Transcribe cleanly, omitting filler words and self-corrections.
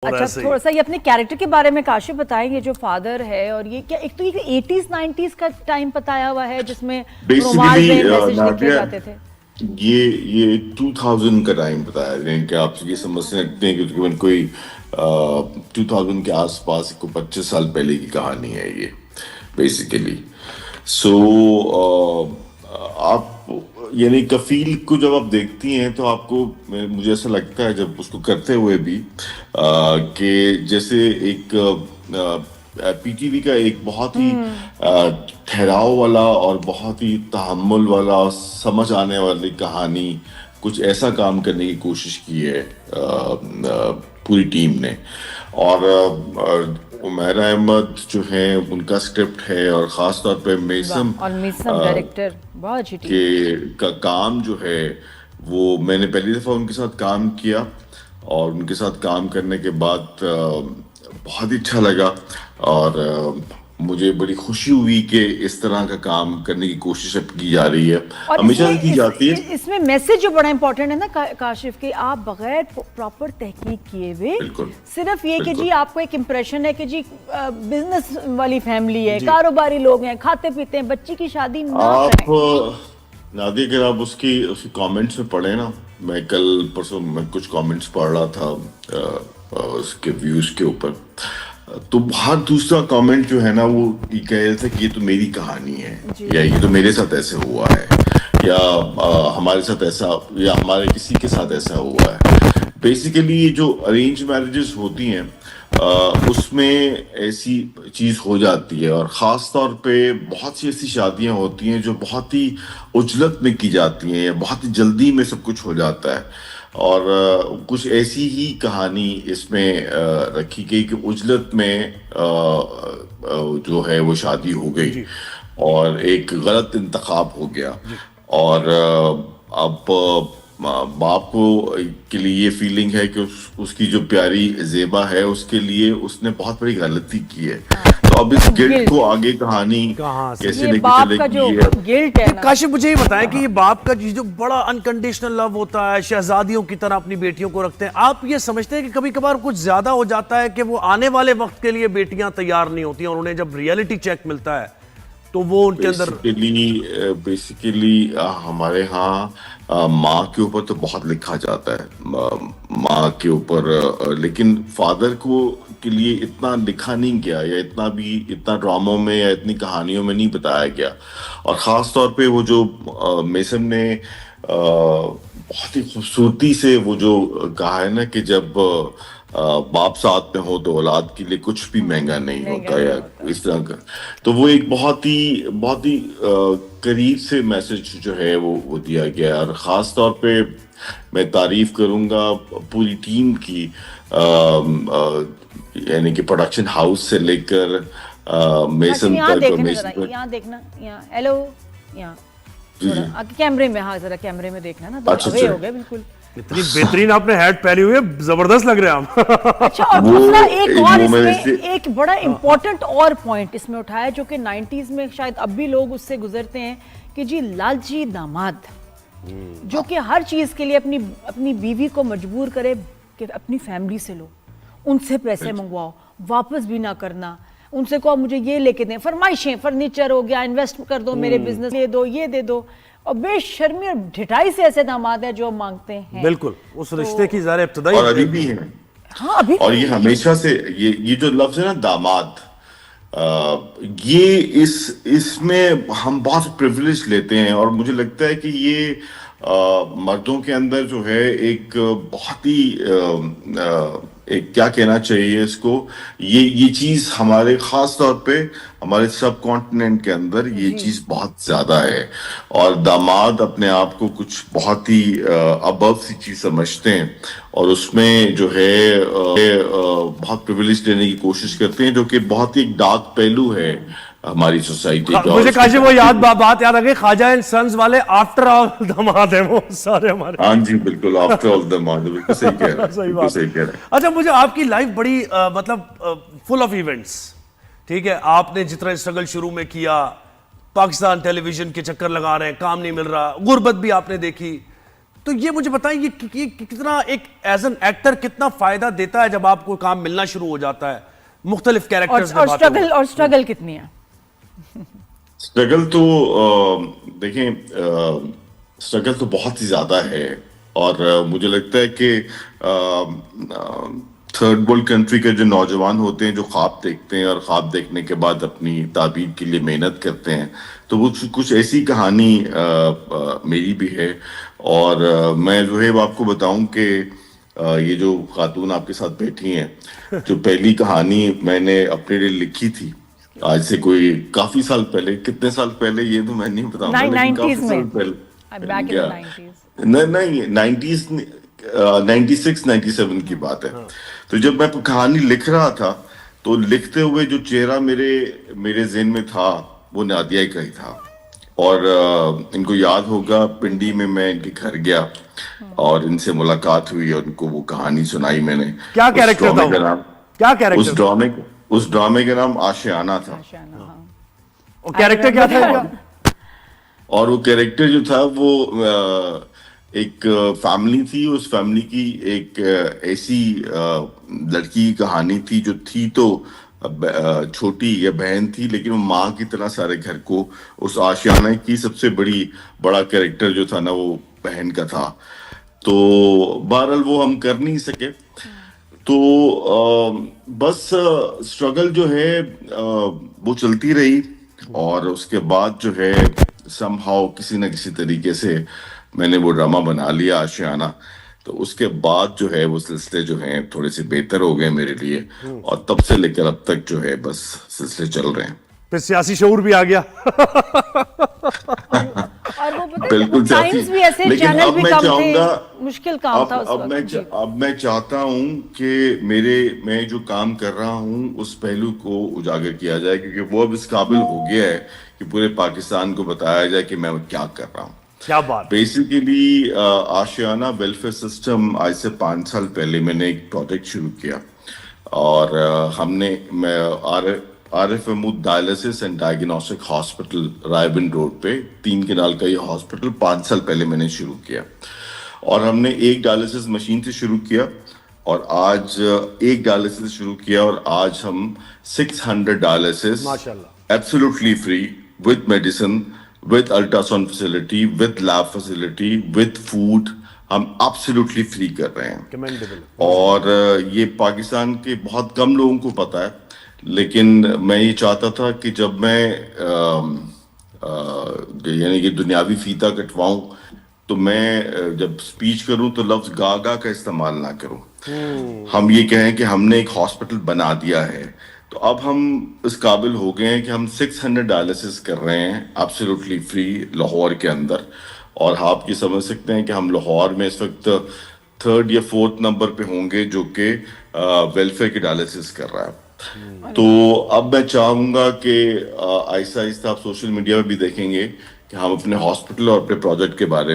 अच्छा, थोड़ा सा ये अपने कैरेक्टर के बारे में काशिफ बताएंगे, जो फादर है, और ये क्या एक तो ये 80s 90s का टाइम बताया हुआ है जिसमें रुमाल में मैसेज लिखे जाते थे। ये 2000 का टाइम बताया, यानी कि आप ये समझ सकते हैं कि तकरीबन कोई 2000 के आसपास को 25 साल पहले की कहानी है ये बेसिकली। सो आप यानी कफील को जब आप देखती हैं तो आपको, मुझे ऐसा लगता है जब उसको करते हुए भी कि जैसे एक पीटीवी का एक बहुत ही ठहराव वाला और बहुत ही तहम्मुल वाला और समझ आने वाली कहानी, कुछ ऐसा काम करने की कोशिश की है पूरी टीम ने। और उमैरा अहमद जो है उनका स्क्रिप्ट है, और खास तौर पे मेसम डायरेक्टर बहुत अच्छी टीम का काम जो है वो, मैंने पहली दफा उनके साथ काम किया और उनके साथ काम करने के बाद बहुत ही अच्छा लगा। और मुझे बड़ी खुशी हुई कि इस तरह का काम करने की कोशिश अब की जा रही है, हमेशा की जाती है। इसमें मैसेज जो बड़ा इंपॉर्टेंट है ना काशिफ, कि आप बगैर प्रॉपर तहकीक किए हुए सिर्फ ये कि जी आपको एक इम्प्रेशन है कि जी बिजनेस वाली फैमिली है, कारोबारी लोग हैं, खाते पीते हैं, बच्ची की शादी ना आप नादी, अगर आप उसकी कमेंट्स में पढ़े ना, मैं कल परसों मैं कुछ कमेंट्स पढ़ रहा था उसके व्यूज के ऊपर, तो हर दूसरा कमेंट जो है ना वो ये कह रहे थे कि ये तो मेरी कहानी है, या ये तो मेरे साथ ऐसे हुआ है, या हमारे साथ ऐसा, या हमारे किसी के साथ ऐसा हुआ है। बेसिकली ये जो अरेंज मैरिजेस होती हैं उसमें ऐसी चीज हो जाती है, और ख़ास तौर पे बहुत सी ऐसी शादियां होती हैं जो बहुत ही उजलत में की जाती हैं, या बहुत ही जल्दी में सब कुछ हो जाता है। और कुछ ऐसी ही कहानी इसमें रखी गई कि उजलत में जो है वो शादी हो गई और एक गलत इंतखाब हो गया, और अब बाप को के लिए ये फीलिंग है कि उसकी जो प्यारी ज़ेबा है उसके लिए उसने बहुत बड़ी गलती की है। तो अब इस गिल्ट को आगे कहानी कैसे लेके चलेगी, गिल्ट है। काशिफ, मुझे ये बताएं कि ये बाप का जो बड़ा अनकंडीशनल लव होता है, शहजादियों की तरह अपनी बेटियों को रखते हैं, आप ये समझते हैं कि कभी कभार कुछ ज्यादा हो जाता है कि वो आने वाले वक्त के लिए बेटियां तैयार नहीं होती, और उन्हें जब रियलिटी चेक मिलता है तो वो उनके अंदर बेसिकली हमारे यहाँ माँ के ऊपर तो बहुत लिखा जाता है, माँ के ऊपर, लेकिन फादर को के लिए इतना लिखा नहीं गया, या इतना ड्रामों में या इतनी कहानियों में नहीं बताया गया। और ख़ास तौर पे वो जो मेसम ने बहुत ही खूबसूरती से वो जो कहा है ना कि जब बाप साथ में हो तो औलाद के लिए कुछ भी महंगा नहीं होता, या इस तरह का, तो वो एक बहुत ही करीब से मैसेज जो है वो दिया गया। और ख़ास तौर पे मैं तारीफ करूंगा पूरी टीम की, यानी कि प्रोडक्शन हाउस से लेकर मेसन तक। यहाँ देखना, यहाँ हेलो, यहाँ कैमरे में, हाँ जरा कैमरे में देखना ना, अच्छा, हो गया बिल्कुल। इतनी बेहतरीन आपने हैट पहनी हुई है, जबरदस्त लग रहे हैं आप। अच्छा, और दूसरा एक और इसमें एक बड़ा इंपॉर्टेंट और पॉइंट इसमें उठाया, जो कि 90s में शायद अब भी लोग उससे गुजरते हैं, कि जी लालची दामाद जो कि हर चीज के लिए अपनी बीवी को मजबूर करे कि अपनी फैमिली से लो, उनसे पैसे मंगवाओ, वापस भी ना करना, उनसे कहो मुझे ये लेके दें, फरमाइशें, फर्नीचर हो गया, इन्वेस्ट कर दो, मेरे बिजनेस दे दो, ये दे दो, और बेशर्मी और ढिठाई से ऐसे दामाद है जो मांगते हैं। बिल्कुल उस रिश्ते की ज़ाहिर इब्तिदाई, और अभी भी है। हाँ, अभी और ये हमेशा से ये जो लफ्ज है ना दामाद, ये इसमें हम बहुत प्रिविलेज लेते हैं, और मुझे लगता है कि ये मर्दों के अंदर जो है एक बहुत ही एक क्या कहना चाहिए इसको, ये चीज हमारे खास तौर पे हमारे सब कॉन्टिनेंट के अंदर ये चीज बहुत ज्यादा है। और दामाद अपने आप को कुछ बहुत ही अबव सी चीज समझते हैं, और उसमें जो है बहुत प्रिविलेज लेने की कोशिश करते हैं, जो कि बहुत ही एक डार्क पहलू है हमारी सोसाइटी का। मुझे काशिफ वो बात याद आ गई, ख्वाजा एंड सन्स वाले, आफ्टर ऑल दामाद है वो सारे हमारे। हाँ जी, बिल्कुल, आफ्टर ऑल दामाद, बिल्कुल सही कह रहे हैं, सही कह रहे हैं। अच्छा, मुझे आपकी लाइफ बड़ी मतलब फुल ऑफ इवेंट्स, ठीक है, आपने जितना स्ट्रगल शुरू में किया, पाकिस्तान टेलीविजन के चक्कर लगा रहे हैं, काम नहीं मिल रहा, गुर्बत भी आपने देखी, तो ये मुझे बताएं ये कितना एक एज एन एक्टर कितना फायदा देता है जब आपको काम मिलना शुरू हो जाता है मुख्तलिफ कैरेक्टर्स और स्ट्रगल कितनी है? स्ट्रगल तो देखें, स्ट्रगल तो बहुत ही ज्यादा है। और मुझे लगता है कि थर्ड वर्ल्ड कंट्री के जो नौजवान होते हैं, जो ख्वाब देखते हैं और ख्वाब देखने के बाद अपनी ताबीर के लिए मेहनत करते हैं, तो वो कुछ ऐसी कहानी मेरी भी है। और मैं जो है वो आपको बताऊं कि ये जो खातून आपके साथ बैठी हैं, जो पहली कहानी मैंने अपने लिए लिखी थी आज से कोई काफी साल पहले, कितने साल पहले ये तो मैं नहीं बताऊंगा, लेकिन काफी साल पहले, नहीं 90s 96 97 की बात है। तो जब मैं कहानी लिख रहा था तो लिखते हुए जो चेहरा मेरे ज़हन में था वो नादिया का ही था। और इनको याद होगा, पिंडी में मैं इनके घर गया और इनसे मुलाकात हुई और उनको वो कहानी सुनाई मैंने। क्या कैरेक्टर था? क्या कैरेक्टर? उस ड्रामे का नाम आशियाना था। और कैरेक्टर क्या था? और वो कैरेक्टर जो था वो एक फैमिली थी, उस फैमिली की एक ऐसी लड़की की कहानी थी जो थी तो छोटी या बहन थी, लेकिन वो माँ की तरह सारे घर को, उस आशियाना की सबसे बड़ा कैरेक्टर जो था ना वो बहन का था। तो बहरहाल वो हम कर नहीं सके। तो बस स्ट्रगल जो है वो चलती रही और उसके बाद जो है समहाउ किसी न किसी तरीके से मैंने वो ड्रामा बना लिया आशियाना। तो उसके बाद जो है वो सिलसिले जो हैं थोड़े से बेहतर हो गए मेरे लिए और तब से लेकर अब तक जो है बस सिलसिले चल रहे हैं। फिर सियासी शऊर भी आ गया। और वो बिल्कुल टाइम्स भी ऐसे, लेकिन चैनल अब भी मैं कम चाहूंगा, थे, मुश्किल काम था उस वक्त। अब मैं चाहता हूं कि मैं जो काम कर रहा हूं उस पहलू को उजागर किया जाए, क्योंकि वो अब इस काबिल हो गया है कि पूरे पाकिस्तान को बताया जाए कि मैं क्या कर रहा हूं। क्या बात। बेसिकली आशियाना वेलफेयर सिस्टम आज से 5 साल पहले मैंने एक प्रोजेक्ट शुरू किया और मैं Arif Mahmood dialysis and diagnostic hospital Raiwind road पे 3 कनाल का ये हॉस्पिटल 5 साल पहले मैंने शुरू किया। और हमने एक डायलिसिस मशीन से शुरू किया और आज एक डायलिसिस शुरू किया और आज हम 600 dialysis absolutely free with medicine, with ultrasound facility, with lab facility, with food हम एब्सोल्युटली फ्री कर रहे हैं। और ये पाकिस्तान के बहुत कम लोगों को पता है, लेकिन मैं ये चाहता था कि जब मैं यानी कि दुनियावी फीता कटवाऊं तो मैं जब स्पीच करूं तो लफ्ज गागा का इस्तेमाल ना करूं। हम ये कहें कि हमने एक हॉस्पिटल बना दिया है। तो अब हम इस काबिल हो गए हैं कि हम 600 डायलिसिस कर रहे हैं एब्सोल्युटली फ्री लाहौर के अंदर। और आप ये समझ सकते हैं कि हम लाहौर में इस वक्त 3rd या 4th नंबर पे होंगे जो कि वेलफेयर की डायलिसिस कर रहा है। तो अब मैं चाहूंगा कि आहिस्ता आहिस्ता आप सोशल मीडिया में भी देखेंगे कि हम अपने हॉस्पिटल और अपने प्रोजेक्ट के बारे में